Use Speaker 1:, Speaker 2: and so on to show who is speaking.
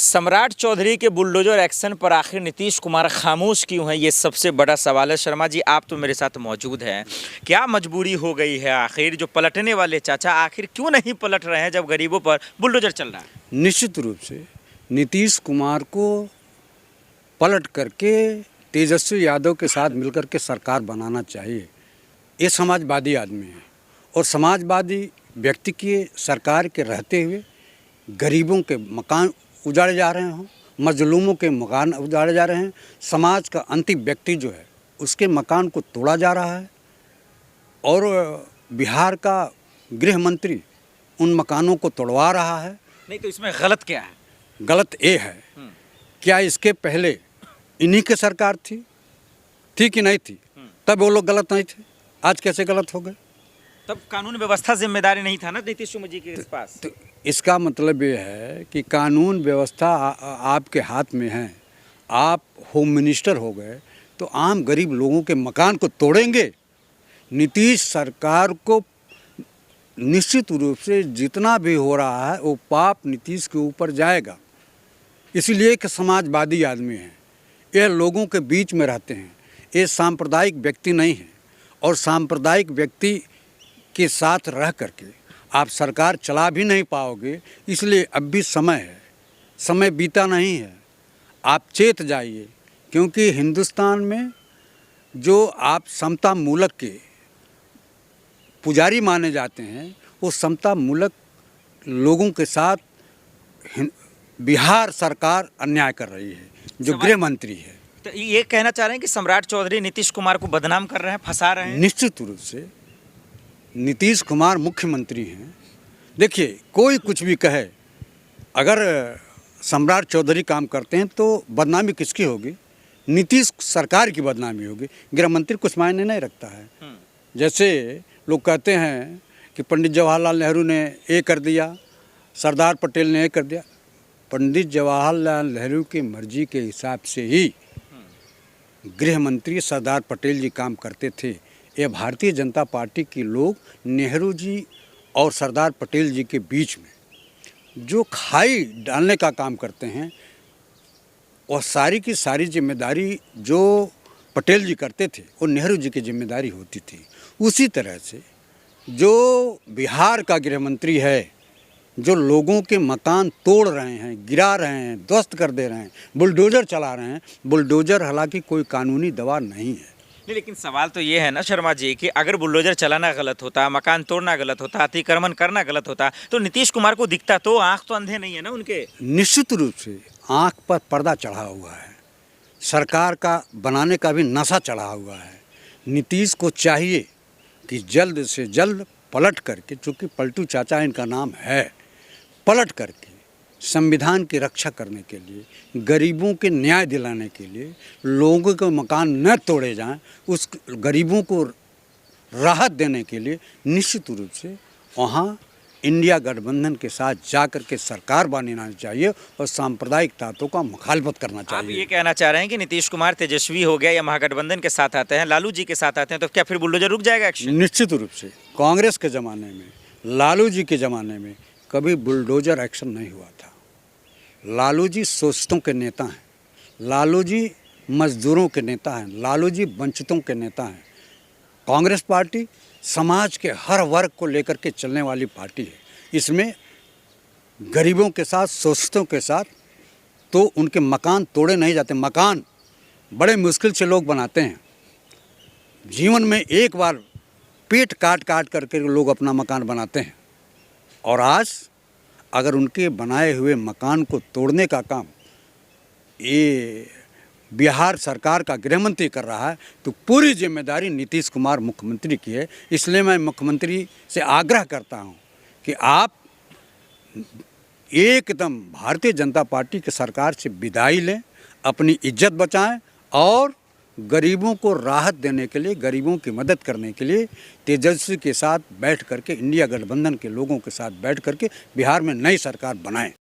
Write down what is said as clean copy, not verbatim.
Speaker 1: सम्राट चौधरी के bulldozer action पर आखिर नीतीश कुमार खामोश क्यों हैं, ये सबसे बड़ा सवाल है। शर्मा जी, आप तो मेरे साथ मौजूद हैं। क्या मजबूरी हो गई है आखिर, जो पलटने वाले चाचा आखिर क्यों नहीं पलट रहे हैं जब गरीबों पर बुलडोजर चल रहा है?
Speaker 2: निश्चित रूप से नीतीश कुमार को पलट करके तेजस्वी यादव के साथ मिलकर के सरकार बनाना चाहिए। ये समाजवादी आदमी है और समाजवादी व्यक्ति की सरकार के रहते हुए गरीबों के मकान उजाड़े जा रहे हों, मजलूमों के मकान उजाड़े जा रहे हैं, समाज का अंतिम व्यक्ति जो है उसके मकान को तोड़ा जा रहा है और बिहार का गृह मंत्री उन मकानों को तोड़वा रहा है।
Speaker 1: नहीं तो इसमें गलत क्या है?
Speaker 2: गलत ये है, क्या इसके पहले इन्हीं की सरकार थी कि नहीं थी? तब वो लोग गलत नहीं थे, आज कैसे गलत हो गए?
Speaker 1: तब कानून व्यवस्था जिम्मेदारी नहीं था ना नीतीश कुमार जी के पास।
Speaker 2: तो इसका मतलब ये है कि कानून व्यवस्था आपके हाथ में है, आप होम मिनिस्टर हो गए तो आम गरीब लोगों के मकान को तोड़ेंगे। नीतीश सरकार को निश्चित रूप से जितना भी हो रहा है वो पाप नीतीश के ऊपर जाएगा, इसलिए कि समाजवादी आदमी हैं, ये लोगों के बीच में रहते हैं, ये सांप्रदायिक व्यक्ति नहीं है और सांप्रदायिक व्यक्ति के साथ रह करके आप सरकार चला भी नहीं पाओगे। इसलिए अब भी समय है, समय बीता नहीं है, आप चेत जाइए, क्योंकि हिंदुस्तान में जो आप समता मूलक के पुजारी माने जाते हैं वो समता मूलक लोगों के साथ बिहार सरकार अन्याय कर रही है, जो गृह मंत्री है।
Speaker 1: तो ये कहना चाह रहे हैं कि सम्राट चौधरी नीतीश कुमार को बदनाम कर रहे हैं, फंसा रहे हैं?
Speaker 2: निश्चित रूप से नीतीश कुमार मुख्यमंत्री हैं। देखिए, कोई कुछ भी कहे, अगर सम्राट चौधरी काम करते हैं तो बदनामी किसकी होगी? नीतीश सरकार की बदनामी होगी। गृह मंत्री कुछ मायने नहीं रखता है। जैसे लोग कहते हैं कि पंडित जवाहरलाल नेहरू ने ये कर दिया, सरदार पटेल ने ये कर दिया। पंडित जवाहरलाल नेहरू की मर्जी के हिसाब से ही गृह मंत्री सरदार पटेल जी काम करते थे। ये भारतीय जनता पार्टी के लोग नेहरू जी और सरदार पटेल जी के बीच में जो खाई डालने का काम करते हैं, और सारी की सारी जिम्मेदारी जो पटेल जी करते थे वो नेहरू जी की जिम्मेदारी होती थी। उसी तरह से जो बिहार का गृह मंत्री है, जो लोगों के मकान तोड़ रहे हैं, गिरा रहे हैं, ध्वस्त कर दे रहे हैं, बुलडोज़र चला रहे हैं। बुलडोज़र हालांकि कोई कानूनी दवा नहीं है।
Speaker 1: नहीं, लेकिन सवाल तो ये है ना शर्मा जी कि अगर बुलडोजर चलाना गलत होता, मकान तोड़ना गलत होता, अतिक्रमण करना गलत होता, तो नीतीश कुमार को दिखता तो? आंख तो अंधे नहीं है ना उनके।
Speaker 2: निश्चित रूप से आंख पर पर्दा चढ़ा हुआ है, सरकार का बनाने का भी नशा चढ़ा हुआ है। नीतीश को चाहिए कि जल्द से जल्द पलट करके, चूँकि पलटू चाचा इनका नाम है, पलट करके संविधान की रक्षा करने के लिए, गरीबों के न्याय दिलाने के लिए, लोगों के मकान न तोड़े जाएं, उस गरीबों को राहत देने के लिए निश्चित रूप से वहाँ इंडिया गठबंधन के साथ जाकर के सरकार बनाना चाहिए और सांप्रदायिक ताकतों का मुखालफत करना चाहिए।
Speaker 1: आप ये कहना चाह रहे हैं कि नीतीश कुमार तेजस्वी हो गया या महागठबंधन के साथ आते हैं, लालू जी के साथ आते हैं, तो क्या फिर बुलडोजर रुक जाएगा एक्शन?
Speaker 2: निश्चित रूप से कांग्रेस के ज़माने में, लालू जी के ज़माने में कभी बुलडोजर एक्शन नहीं हुआ था। लालू जी शोषितों के नेता हैं, लालू जी मजदूरों के नेता हैं, लालू जी वंचितों के नेता हैं। कांग्रेस पार्टी समाज के हर वर्ग को लेकर के चलने वाली पार्टी है। इसमें गरीबों के साथ, शोषितों के साथ तो उनके मकान तोड़े नहीं जाते। मकान बड़े मुश्किल से लोग बनाते हैं, जीवन में एक बार पेट काट करके लोग अपना मकान बनाते हैं, और आज अगर उनके बनाए हुए मकान को तोड़ने का काम ये बिहार सरकार का गृह मंत्री कर रहा है, तो पूरी जिम्मेदारी नीतीश कुमार मुख्यमंत्री की है। इसलिए मैं मुख्यमंत्री से आग्रह करता हूं कि आप एकदम भारतीय जनता पार्टी की सरकार से विदाई लें, अपनी इज्जत बचाएं और गरीबों को राहत देने के लिए, गरीबों की मदद करने के लिए तेजस्वी के साथ बैठ करके, इंडिया गठबंधन के लोगों के साथ बैठ करके बिहार में नई सरकार बनाएं।